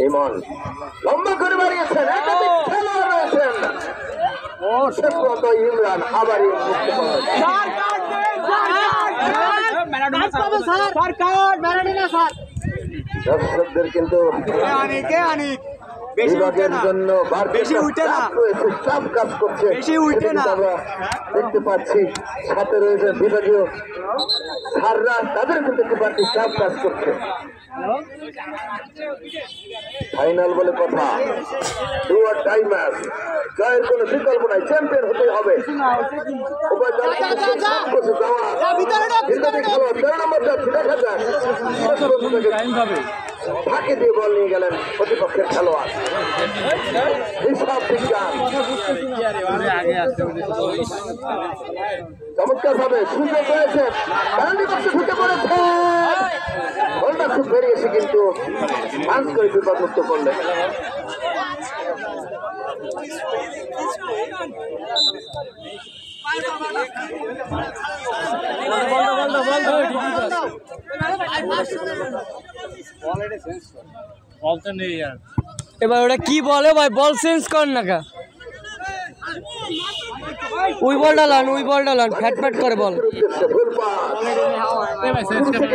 ইমন লম্বা করে বাড়িয়েছেন, একাধিক খেলোয়াড় রয়েছেন। ও শেষ পর্যন্ত ইমরান আবার দর্শকদের কিন্তু বিভাগের জন্য বেশি উঠে না, চাপ কাজ করছে, বেশি উঠে না আমরা দেখতে পাচ্ছি। সাথে রয়েছে বিভাগীয় সাররা, তাদের কিন্তু একটু বাড়তি চাপ কাজ করছে। ফাইনাল বলে কথা, ডু অর ডাই ম্যাচ, জয়ের কোনো বিকল্প নাই, চ্যাম্পিয়ন হতে হবে। ফাঁকে দিয়ে বল নিয়ে গেলেন প্রতিপক্ষের খেলোয়াড়। হিসাব বিজ্ঞান চমৎকার ভাবে সুযোগ রয়েছে, ঢুকে পড়েছে, বলটা খুব বেরিয়েছে কিন্তু পাঁচ করে বিপদমুক্ত করলেন। এবার ওটা কি বলে ভাই, বল চেঞ্জ কর না কা, ওই বলটা লান ফ্যাট ফ্যাট করে বল।